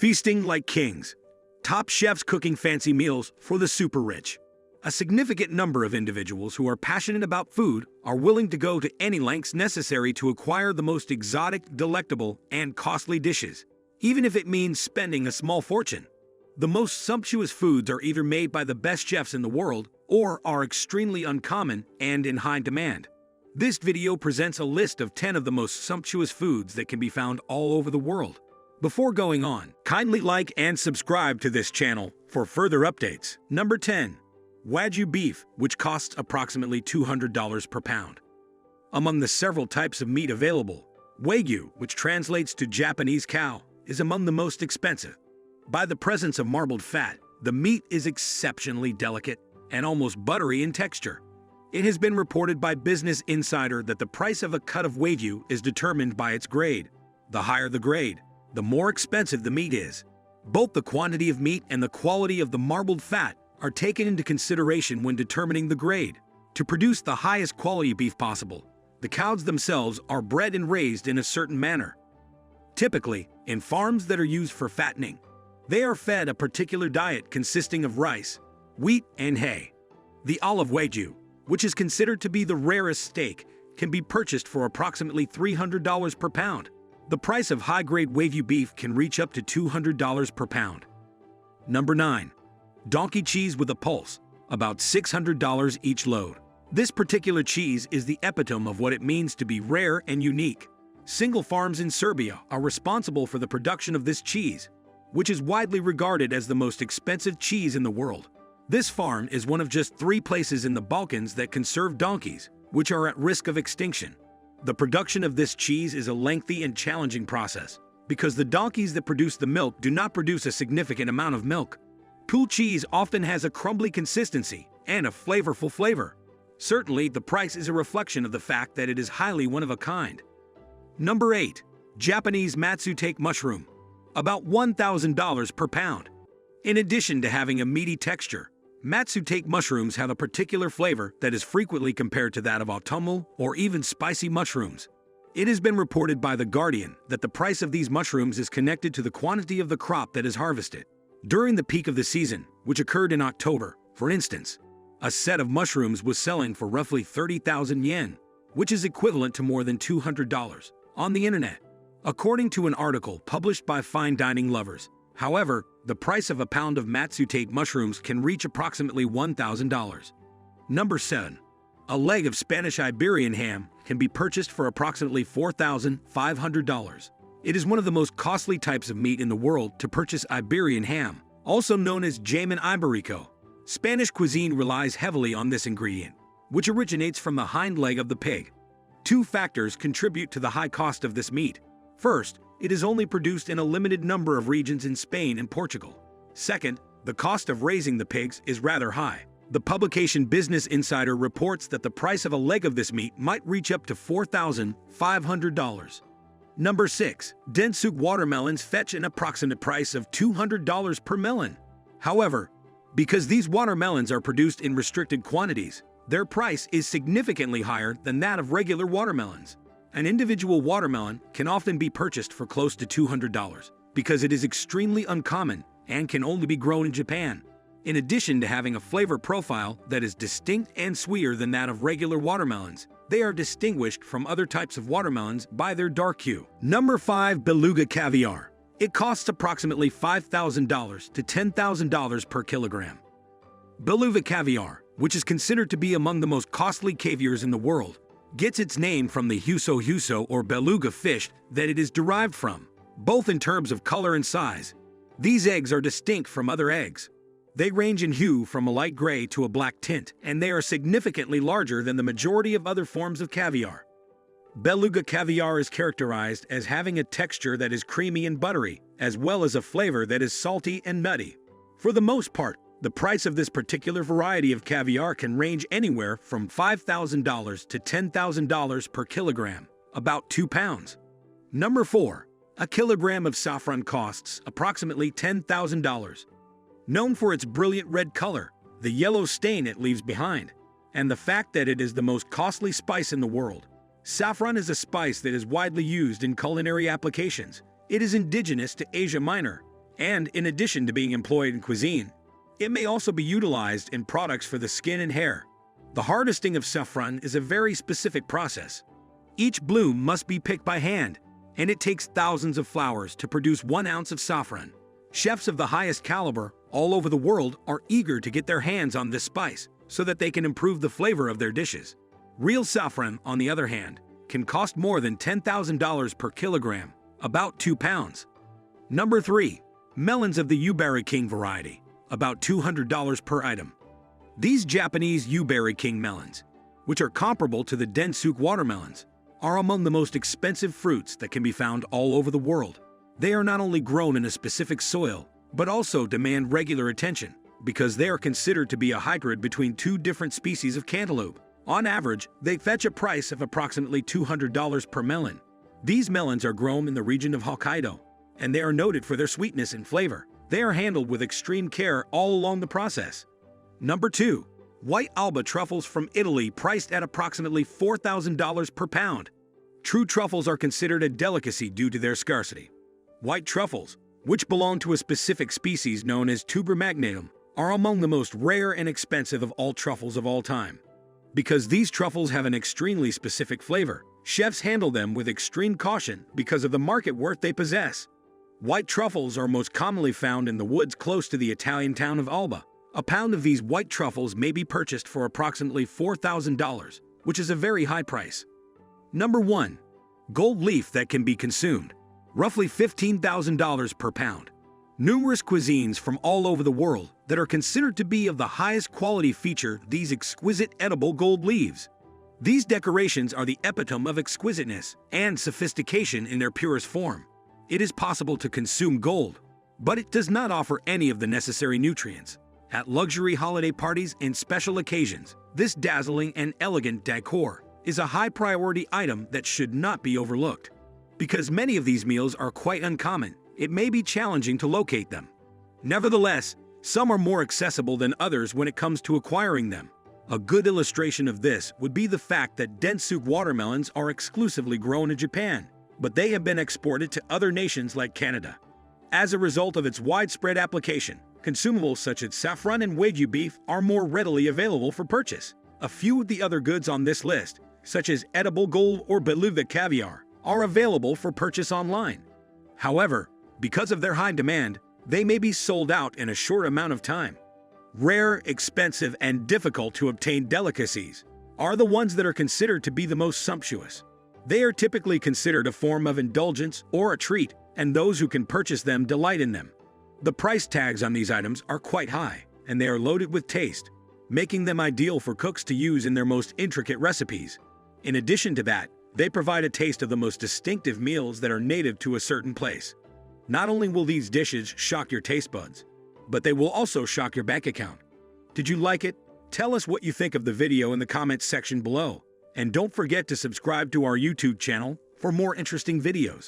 Feasting like kings. Top chefs cooking fancy meals for the super rich. A significant number of individuals who are passionate about food are willing to go to any lengths necessary to acquire the most exotic, delectable, and costly dishes, even if it means spending a small fortune. The most sumptuous foods are either made by the best chefs in the world or are extremely uncommon and in high demand. This video presents a list of 10 of the most sumptuous foods that can be found all over the world. Before going on, kindly like and subscribe to this channel for further updates. Number 10. Wagyu beef, which costs approximately $200 per pound. Among the several types of meat available, Wagyu, which translates to Japanese cow, is among the most expensive. By the presence of marbled fat, the meat is exceptionally delicate and almost buttery in texture. It has been reported by Business Insider that the price of a cut of Wagyu is determined by its grade. The higher the grade, the more expensive the meat is. Both the quantity of meat and the quality of the marbled fat are taken into consideration when determining the grade. To produce the highest quality beef possible, the cows themselves are bred and raised in a certain manner. Typically, in farms that are used for fattening, they are fed a particular diet consisting of rice, wheat, and hay. The olive Wagyu, which is considered to be the rarest steak, can be purchased for approximately $300 per pound. The price of high-grade Wagyu beef can reach up to $200 per pound. Number 9. Donkey cheese with a pulse, about $600 each load. This particular cheese is the epitome of what it means to be rare and unique. Single farms in Serbia are responsible for the production of this cheese, which is widely regarded as the most expensive cheese in the world. This farm is one of just 3 places in the Balkans that conserve donkeys, which are at risk of extinction. The production of this cheese is a lengthy and challenging process, because the donkeys that produce the milk do not produce a significant amount of milk. Pool cheese often has a crumbly consistency and a flavorful flavor. Certainly, the price is a reflection of the fact that it is highly one of a kind. Number 8. Japanese matsutake mushroom, about $1,000 per pound. In addition to having a meaty texture, matsutake mushrooms have a particular flavor that is frequently compared to that of autumnal or even spicy mushrooms. It has been reported by The Guardian that the price of these mushrooms is connected to the quantity of the crop that is harvested. During the peak of the season, which occurred in October, for instance, a set of mushrooms was selling for roughly 30,000 yen, which is equivalent to more than $200, on the internet, according to an article published by Fine Dining Lovers. However, the price of a pound of matsutake mushrooms can reach approximately $1,000. Number 7. A leg of Spanish Iberian ham can be purchased for approximately $4,500. It is one of the most costly types of meat in the world to purchase Iberian ham, also known as Jamon Iberico. Spanish cuisine relies heavily on this ingredient, which originates from the hind leg of the pig. 2 factors contribute to the high cost of this meat. First, it is only produced in a limited number of regions in Spain and Portugal. Second, the cost of raising the pigs is rather high. The publication Business Insider reports that the price of a leg of this meat might reach up to $4,500. Number 6. Densuk watermelons fetch an approximate price of $200 per melon. However, because these watermelons are produced in restricted quantities, their price is significantly higher than that of regular watermelons. An individual watermelon can often be purchased for close to $200 because it is extremely uncommon and can only be grown in Japan. In addition to having a flavor profile that is distinct and sweeter than that of regular watermelons, they are distinguished from other types of watermelons by their dark hue. Number 5. Beluga caviar. It costs approximately $5,000 to $10,000 per kilogram. Beluga caviar, which is considered to be among the most costly caviars in the world, gets its name from the huso or beluga fish that it is derived from, both in terms of color and size. These eggs are distinct from other eggs. They range in hue from a light gray to a black tint, and they are significantly larger than the majority of other forms of caviar. Beluga caviar is characterized as having a texture that is creamy and buttery, as well as a flavor that is salty and nutty. For the most part, the price of this particular variety of caviar can range anywhere from $5,000 to $10,000 per kilogram, about 2 pounds. Number 4. A kilogram of saffron costs approximately $10,000. Known for its brilliant red color, the yellow stain it leaves behind, and the fact that it is the most costly spice in the world, saffron is a spice that is widely used in culinary applications. It is indigenous to Asia Minor, And in addition to being employed in cuisine, it may also be utilized in products for the skin and hair. The harvesting of saffron is a very specific process. Each bloom must be picked by hand, and it takes thousands of flowers to produce 1 ounce of saffron. Chefs of the highest caliber all over the world are eager to get their hands on this spice so that they can improve the flavor of their dishes. Real saffron, on the other hand, can cost more than $10,000 per kilogram, about 2 pounds. Number 3. Melons of the Yubari King variety, about $200 per item. These Japanese Yubari King melons, which are comparable to the Densuk watermelons, are among the most expensive fruits that can be found all over the world. They are not only grown in a specific soil, but also demand regular attention because they are considered to be a hybrid between 2 different species of cantaloupe. On average, they fetch a price of approximately $200 per melon. These melons are grown in the region of Hokkaido, and they are noted for their sweetness and flavor. They are handled with extreme care all along the process. Number 2. White Alba truffles from Italy, priced at approximately $4,000 per pound. True truffles are considered a delicacy due to their scarcity. White truffles, which belong to a specific species known as tuber magnatum, are among the most rare and expensive of all truffles of all time. Because these truffles have an extremely specific flavor, chefs handle them with extreme caution because of the market worth they possess. White truffles are most commonly found in the woods close to the Italian town of Alba. A pound of these white truffles may be purchased for approximately $4,000, which is a very high price. Number 1. Gold leaf that can be consumed, roughly $15,000 per pound. Numerous cuisines from all over the world that are considered to be of the highest quality feature these exquisite edible gold leaves. These decorations are the epitome of exquisiteness and sophistication in their purest form. It is possible to consume gold, but it does not offer any of the necessary nutrients. At luxury holiday parties and special occasions, this dazzling and elegant decor is a high priority item that should not be overlooked. Because many of these meals are quite uncommon, it may be challenging to locate them. Nevertheless, some are more accessible than others when it comes to acquiring them. A good illustration of this would be the fact that Densuk watermelons are exclusively grown in Japan, but they have been exported to other nations like Canada. As a result of its widespread application, consumables such as saffron and wagyu beef are more readily available for purchase. A few of the other goods on this list, such as edible gold or beluga caviar, are available for purchase online. However, because of their high demand, they may be sold out in a short amount of time. Rare, expensive, and difficult to obtain delicacies are the ones that are considered to be the most sumptuous. They are typically considered a form of indulgence or a treat, and those who can purchase them delight in them. The price tags on these items are quite high, and they are loaded with taste, making them ideal for cooks to use in their most intricate recipes. In addition to that, they provide a taste of the most distinctive meals that are native to a certain place. Not only will these dishes shock your taste buds, but they will also shock your bank account. Did you like it? Tell us what you think of the video in the comments section below. And don't forget to subscribe to our YouTube channel for more interesting videos.